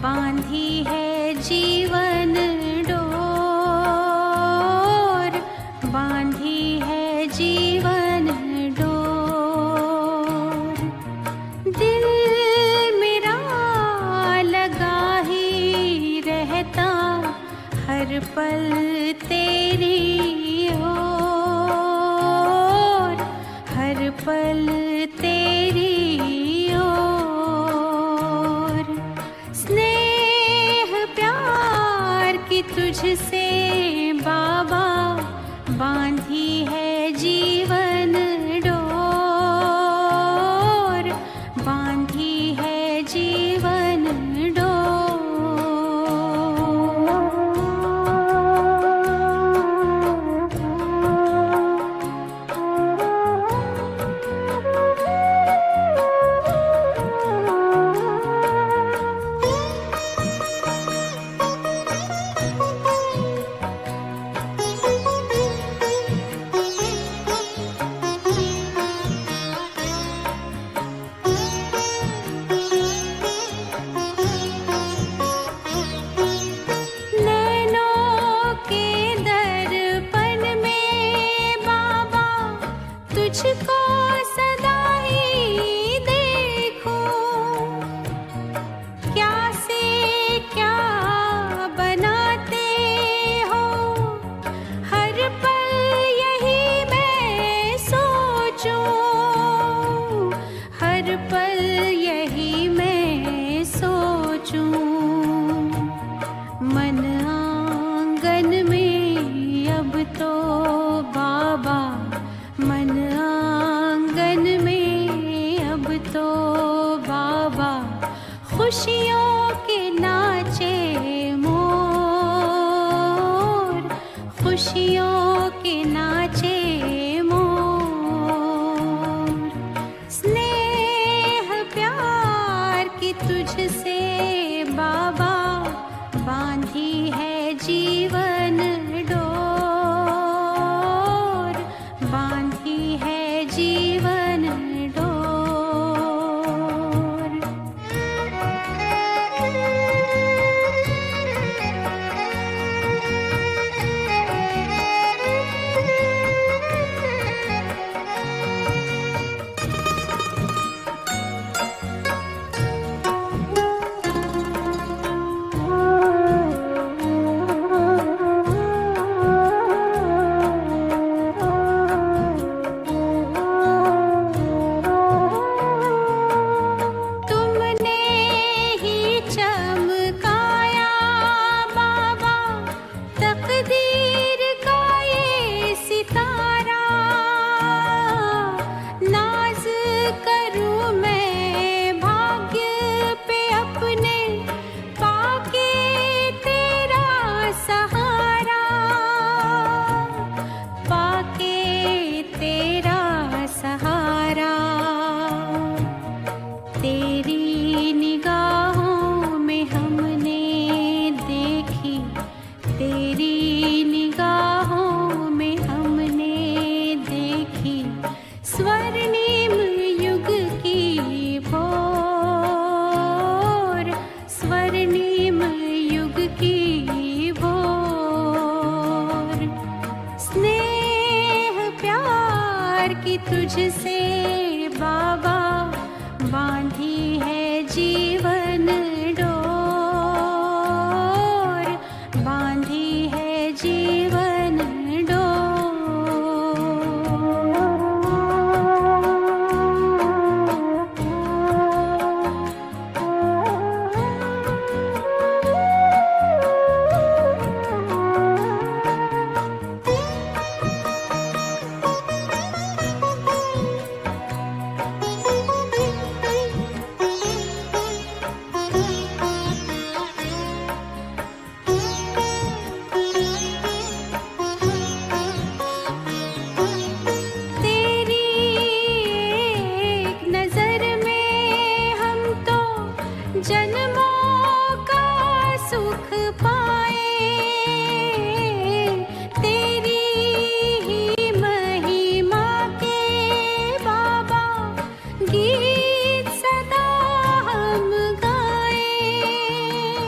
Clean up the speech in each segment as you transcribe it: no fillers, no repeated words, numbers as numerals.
बांधी है जीवन डोर, बांधी है जीवन डोर। दिल मेरा लगा ही रहता हर पल तेरी ओर, हर पल तेरी ओर। स्नेह प्यार की तुझसे बाबा बांधी है जीवन डोर, बांधी है जीवन तुझको सदा ही देखूं। क्या से क्या बनाते हो हर पल यही मैं सोचूं, हर पल यही मैं सोचूं। मन आंगन में अब तो बाबा, मन आंगन में अब तो बाबा खुशियों के नाचे मोर, खुशियों के नाचे मोर। स्नेह प्यार की तुझसे बाबा बांधी है जीवन डोर, बांधी है जीवन डोर। तेरी निगाहों में हमने देखी, तेरी निगाहों में हमने देखी स्वर्णिम युग की भोर, स्वर्णिम युग की भोर। स्नेह प्यार की तुझसे बाबा बांधी है जीवन डोर, बांधी है जीवन जन्मों का सुख पाए, तेरी ही महिमा के बाबा गीत सदा हम गाएं।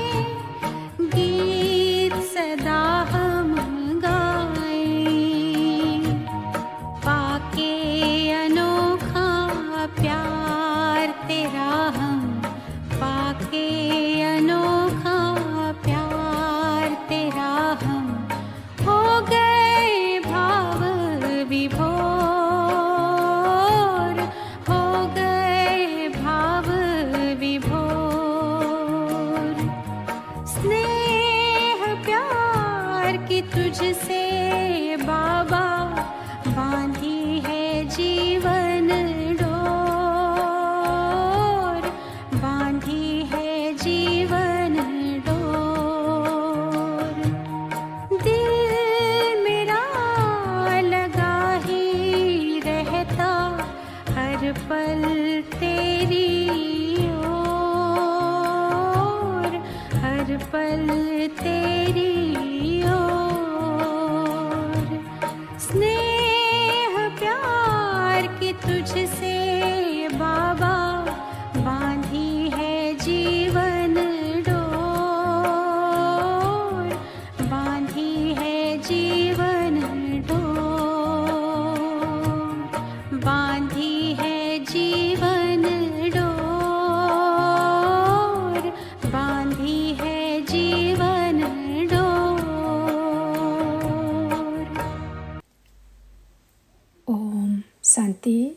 तिथि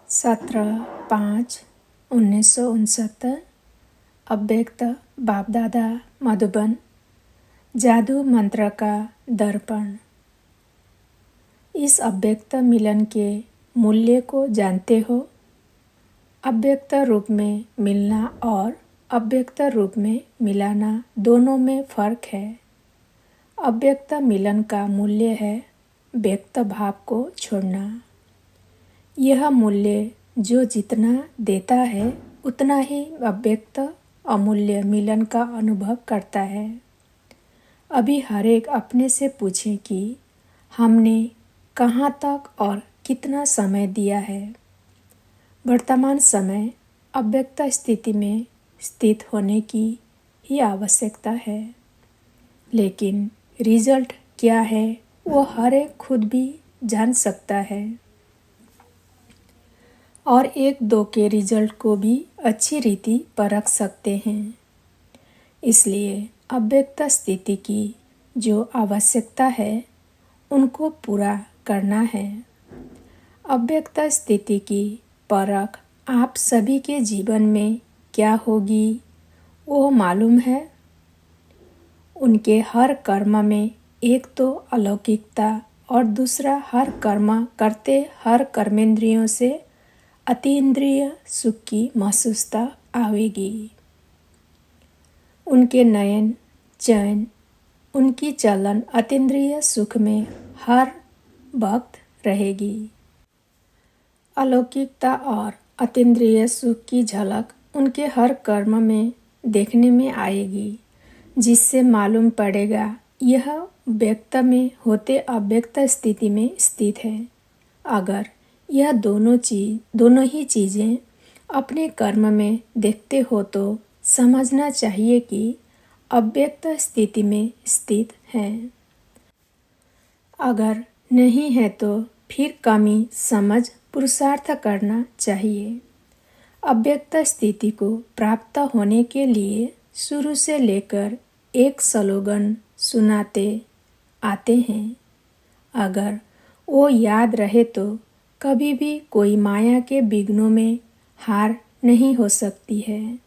17/5/1969। अव्यक्त बाप दादा मधुबन। जादू मंत्र का दर्पण। इस अव्यक्त मिलन के मूल्य को जानते हो? अव्यक्त रूप में मिलना और अव्यक्त रूप में मिलाना दोनों में फर्क है। अव्यक्त मिलन का मूल्य है व्यक्त भाव को छोड़ना। यह मूल्य जो जितना देता है उतना ही अव्यक्त अमूल्य मिलन का अनुभव करता है। अभी हर एक अपने से पूछे कि हमने कहाँ तक और कितना समय दिया है। वर्तमान समय अव्यक्त स्थिति में स्थित होने की ही आवश्यकता है, लेकिन रिजल्ट क्या है वो हर एक खुद भी जान सकता है और एक दो के रिजल्ट को भी अच्छी रीति परख सकते हैं। इसलिए अव्यक्त स्थिति की जो आवश्यकता है उनको पूरा करना है। अव्यक्त स्थिति की परख आप सभी के जीवन में क्या होगी वो मालूम है। उनके हर कर्म में एक तो अलौकिकता और दूसरा हर कर्म करते हर कर्मेंद्रियों से अतीन्द्रिय सुख की महसूसता आवेगी। उनके नयन चयन उनकी चलन अतीन्द्रिय सुख में हर वक्त रहेगी। अलौकिकता और अतीन्द्रिय सुख की झलक उनके हर कर्म में देखने में आएगी, जिससे मालूम पड़ेगा यह व्यक्त में होते अव्यक्त स्थिति में स्थित है। अगर यह दोनों ही चीज़ें अपने कर्म में देखते हो तो समझना चाहिए कि अव्यक्त स्थिति में स्थित हैं। अगर नहीं है तो फिर कमी समझ पुरुषार्थ करना चाहिए। अव्यक्त स्थिति को प्राप्त होने के लिए शुरू से लेकर एक स्लोगन सुनाते आते हैं। अगर वो याद रहे तो कभी भी कोई माया के विघ्नों में हार नहीं हो सकती है।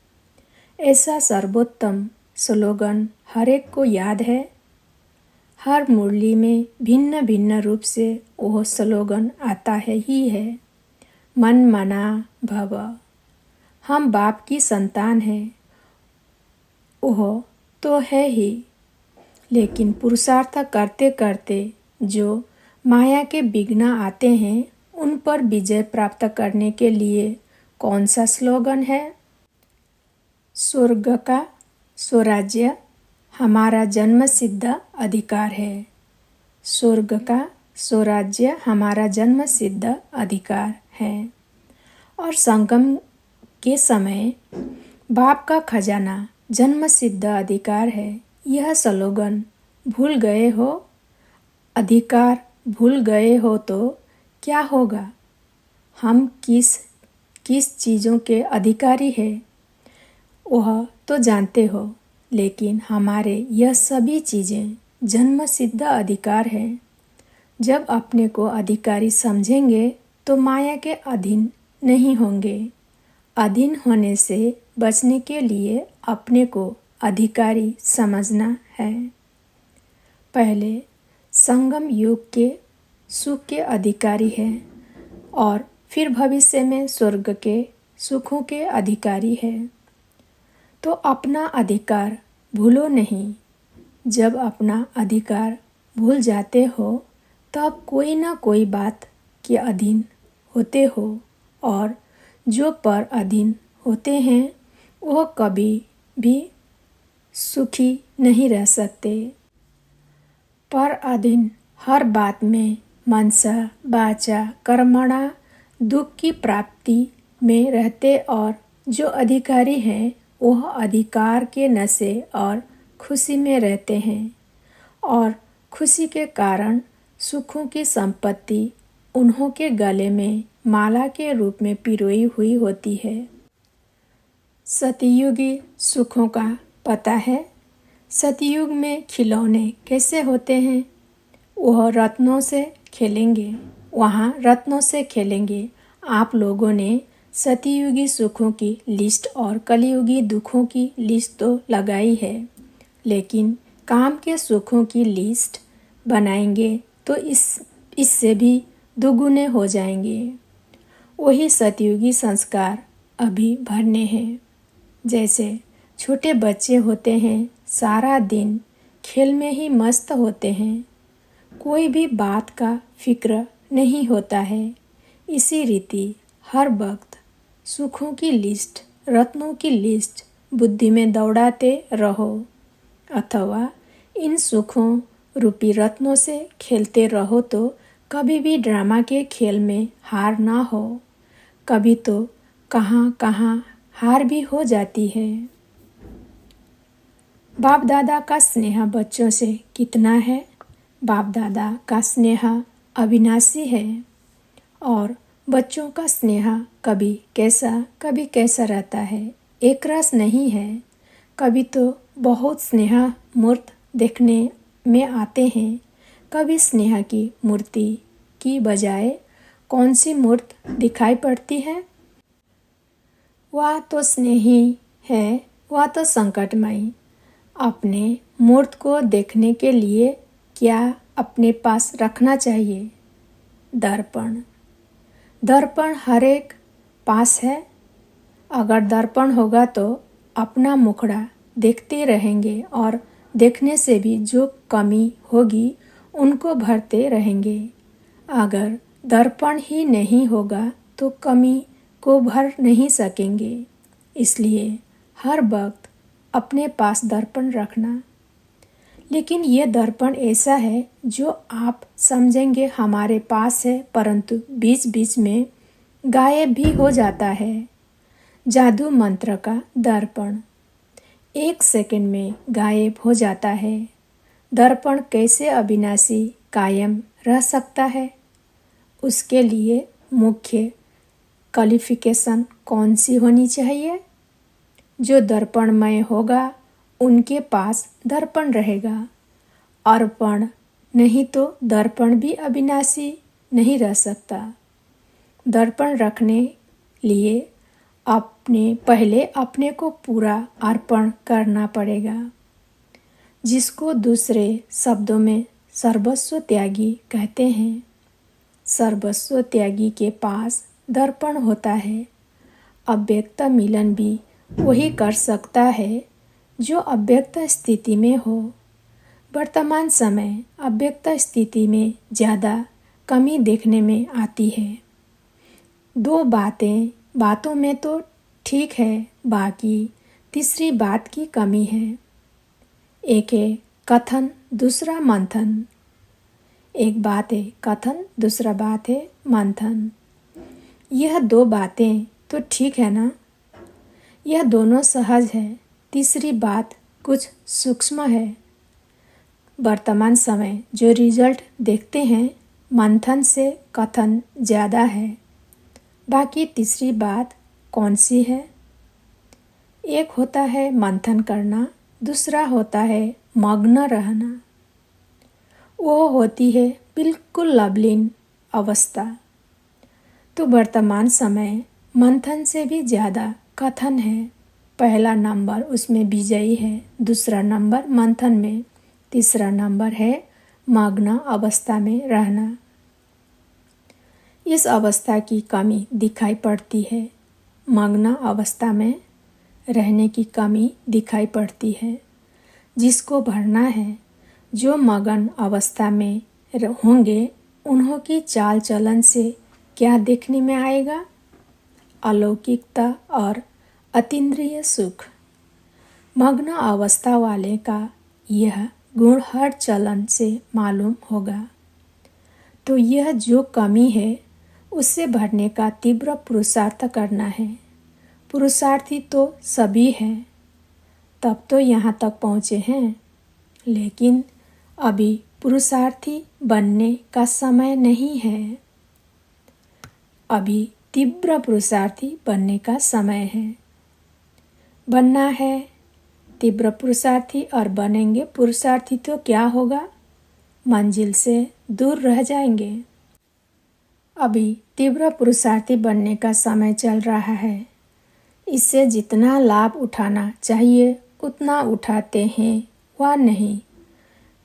ऐसा सर्वोत्तम स्लोगन हर एक को याद है। हर मुरली में भिन्न भिन्न रूप से वह स्लोगन आता है ही है। मन मना भव। हम बाप की संतान हैं, वह तो है ही, लेकिन पुरुषार्थ करते करते जो माया के विघ्न आते हैं उन पर विजय प्राप्त करने के लिए कौन सा स्लोगन है? स्वर्ग का स्वराज्य हमारा जन्म सिद्ध अधिकार है। स्वर्ग का स्वराज्य हमारा जन्म सिद्ध अधिकार है। और संगम के समय बाप का खजाना जन्म सिद्ध अधिकार है। यह स्लोगन भूल गए हो, अधिकार भूल गए हो तो क्या होगा? हम किस चीज़ों के अधिकारी हैं वह तो जानते हो, लेकिन हमारे यह सभी चीज़ें जन्म सिद्ध अधिकार है। जब अपने को अधिकारी समझेंगे तो माया के अधीन नहीं होंगे। अधीन होने से बचने के लिए अपने को अधिकारी समझना है। पहले संगम युग के सुख के अधिकारी हैं और फिर भविष्य में स्वर्ग के सुखों के अधिकारी हैं। तो अपना अधिकार भूलो नहीं। जब अपना अधिकार भूल जाते हो तब कोई ना कोई बात के अधीन होते हो और जो पर अधीन होते हैं वह कभी भी सुखी नहीं रह सकते। पर अधीन हर बात में मनसा वाचा कर्मणा दुख की प्राप्ति में रहते और जो अधिकारी हैं वह अधिकार के नशे और खुशी में रहते हैं और खुशी के कारण सुखों की संपत्ति उन्हों के गले में माला के रूप में पिरोई हुई होती है। सतयुगी सुखों का पता है? सतयुग में खिलौने कैसे होते हैं? वह रत्नों से खेलेंगे। वहाँ रत्नों से खेलेंगे। आप लोगों ने सतयुगी सुखों की लिस्ट और कलयुगी दुखों की लिस्ट तो लगाई है, लेकिन काम के सुखों की लिस्ट बनाएंगे तो इससे भी दुगुने हो जाएंगे। वही सतयुगी संस्कार अभी भरने हैं। जैसे छोटे बच्चे होते हैं, सारा दिन खेल में ही मस्त होते हैं, कोई भी बात का फिक्र नहीं होता है। इसी रीति हर वक्त सुखों की लिस्ट, रत्नों की लिस्ट बुद्धि में दौड़ाते रहो, अथवा इन सुखों रूपी रत्नों से खेलते रहो तो कभी भी ड्रामा के खेल में हार ना हो। कभी तो कहाँ कहाँ हार भी हो जाती है। बाप दादा का स्नेह बच्चों से कितना है? बाप दादा का स्नेह अविनाशी है और बच्चों का स्नेह कभी कैसा रहता है, एक रस नहीं है। कभी तो बहुत स्नेह मूर्त देखने में आते हैं, कभी स्नेह की मूर्ति की बजाय कौन सी मूर्त दिखाई पड़ती है? वह तो स्नेही है, वह तो संकटमयी। अपने मूर्त को देखने के लिए क्या अपने पास रखना चाहिए? दर्पण। दर्पण हर एक पास है। अगर दर्पण होगा तो अपना मुखड़ा देखते रहेंगे और देखने से भी जो कमी होगी उनको भरते रहेंगे। अगर दर्पण ही नहीं होगा तो कमी को भर नहीं सकेंगे। इसलिए हर वक्त अपने पास दर्पण रखना। लेकिन ये दर्पण ऐसा है जो आप समझेंगे हमारे पास है, परंतु बीच बीच में गायब भी हो जाता है। जादू मंत्र का दर्पण 1 सेकंड में गायब हो जाता है। दर्पण कैसे अविनाशी कायम रह सकता है? उसके लिए मुख्य क्वालिफिकेशन कौन सी होनी चाहिए? जो दर्पणमय होगा उनके पास दर्पण रहेगा। अर्पण नहीं तो दर्पण भी अविनाशी नहीं रह सकता। दर्पण रखने लिए पहले अपने को पूरा अर्पण करना पड़ेगा, जिसको दूसरे शब्दों में सर्वस्व त्यागी कहते हैं। सर्वस्व त्यागी के पास दर्पण होता है। अव्यक्त मिलन भी वही कर सकता है जो अव्यक्त स्थिति में हो। वर्तमान समय अव्यक्त स्थिति में ज़्यादा कमी देखने में आती है। 2 बातों में तो ठीक है, बाकी तीसरी बात की कमी है। एक है कथन, दूसरा मंथन। एक बात है कथन, दूसरा बात है मंथन। यह 2 बातें तो ठीक है ना? यह दोनों सहज है। तीसरी बात कुछ सूक्ष्म है। वर्तमान समय जो रिजल्ट देखते हैं, मंथन से कथन ज़्यादा है। बाकी तीसरी बात कौन सी है? एक होता है मंथन करना, दूसरा होता है मग्न रहना। वो होती है बिल्कुल लवलीन अवस्था। तो वर्तमान समय मंथन से भी ज़्यादा कथन है। पहला नंबर उसमें विजयी है, दूसरा नंबर मंथन में, तीसरा नंबर है मग्न अवस्था में रहना। इस अवस्था की कमी दिखाई पड़ती है। मग्न अवस्था में रहने की कमी दिखाई पड़ती है, जिसको भरना है। जो मगन अवस्था में होंगे उन्हों की चाल चलन से क्या देखने में आएगा? अलौकिकता और अतीन्द्रिय सुख। मग्न अवस्था वाले का यह गुण हर चलन से मालूम होगा। तो यह जो कमी है उससे भरने का तीव्र पुरुषार्थ करना है। पुरुषार्थी तो सभी हैं, तब तो यहाँ तक पहुँचे हैं। लेकिन अभी पुरुषार्थी बनने का समय नहीं है। अभी तीव्र पुरुषार्थी बनने का समय है। बनना है तीव्र पुरुषार्थी और बनेंगे पुरुषार्थी तो क्या होगा? मंजिल से दूर रह जाएंगे। अभी तीव्र पुरुषार्थी बनने का समय चल रहा है। इससे जितना लाभ उठाना चाहिए उतना उठाते हैं वा नहीं,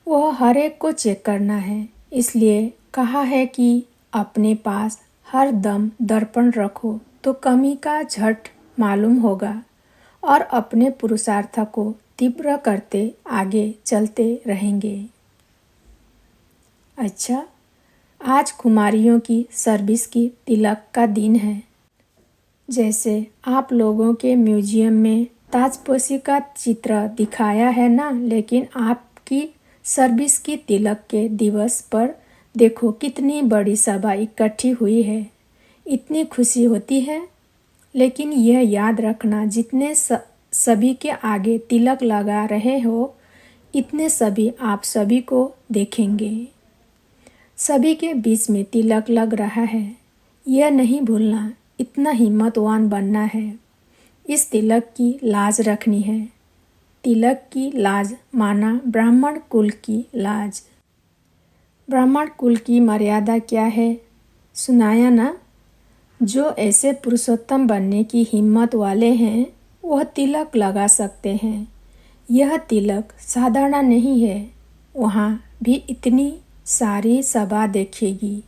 वह हर एक को चेक करना है। इसलिए कहा है कि अपने पास हर दम दर्पण रखो तो कमी का झट मालूम होगा और अपने पुरुषार्थ को तीव्र करते आगे चलते रहेंगे। अच्छा, आज कुमारियों की सर्विस की तिलक का दिन है। जैसे आप लोगों के म्यूजियम में ताजपोशी का चित्र दिखाया है ना, लेकिन आपकी सर्विस की तिलक के दिवस पर देखो कितनी बड़ी सभा इकट्ठी हुई है। इतनी खुशी होती है। लेकिन यह याद रखना, जितने सभी के आगे तिलक लगा रहे हो इतने सभी आप सभी को देखेंगे। सभी के बीच में तिलक लग रहा है, यह नहीं भूलना। इतना हिम्मतवान बनना है। इस तिलक की लाज रखनी है। तिलक की लाज माना ब्राह्मण कुल की लाज। ब्राह्मण कुल की मर्यादा क्या है, सुनाया ना। जो ऐसे पुरुषोत्तम बनने की हिम्मत वाले हैं वह तिलक लगा सकते हैं। यह तिलक साधारण नहीं है। वहाँ भी इतनी सारी सभा देखेगी।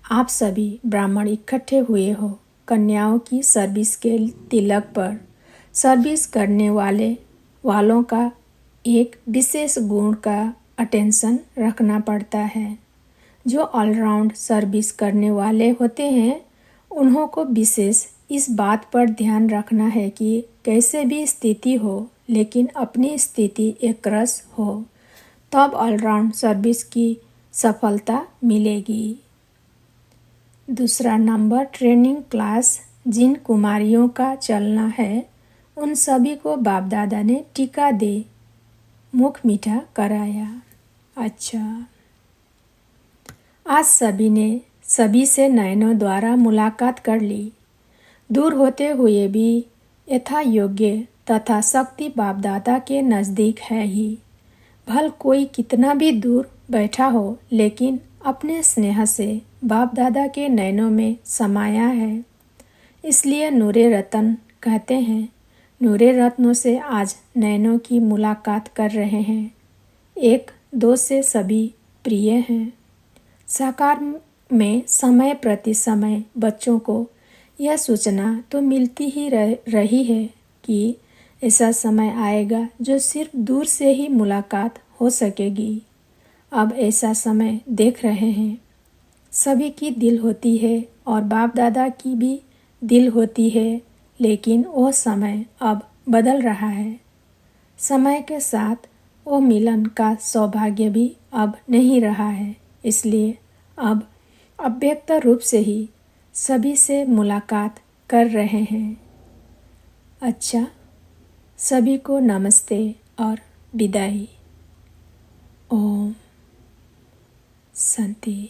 आप सभी ब्राह्मण इकट्ठे हुए हो कन्याओं की सर्विस के तिलक पर। सर्विस करने वालों का एक विशेष गुण का अटेंशन रखना पड़ता है। जो ऑलराउंड सर्विस करने वाले होते हैं उन्हों को विशेष इस बात पर ध्यान रखना है कि कैसे भी स्थिति हो लेकिन अपनी स्थिति एकरस हो, तब ऑलराउंड सर्विस की सफलता मिलेगी। दूसरा नंबर, ट्रेनिंग क्लास जिन कुमारियों का चलना है उन सभी को बाप दादा ने टीका दे मुख मीठा कराया। अच्छा, आज सभी से नयनों द्वारा मुलाकात कर ली। दूर होते हुए भी यथा योग्य तथा शक्ति बाप दादा के नज़दीक है ही। भल कोई कितना भी दूर बैठा हो लेकिन अपने स्नेह से बाप दादा के नयनों में समाया है। इसलिए नूरे रतन कहते हैं। नूरे रत्नों से आज नयनों की मुलाकात कर रहे हैं। एक दो से सभी प्रिय हैं। साकार में समय प्रति समय बच्चों को यह सूचना तो मिलती ही रही है कि ऐसा समय आएगा जो सिर्फ दूर से ही मुलाकात हो सकेगी। अब ऐसा समय देख रहे हैं। सभी की दिल होती है और बाप दादा की भी दिल होती है, लेकिन वो समय अब बदल रहा है। समय के साथ वो मिलन का सौभाग्य भी अब नहीं रहा है। इसलिए अब अव्यक्त रूप से ही सभी से मुलाकात कर रहे हैं। अच्छा, सभी को नमस्ते और विदाई। ओम शांति।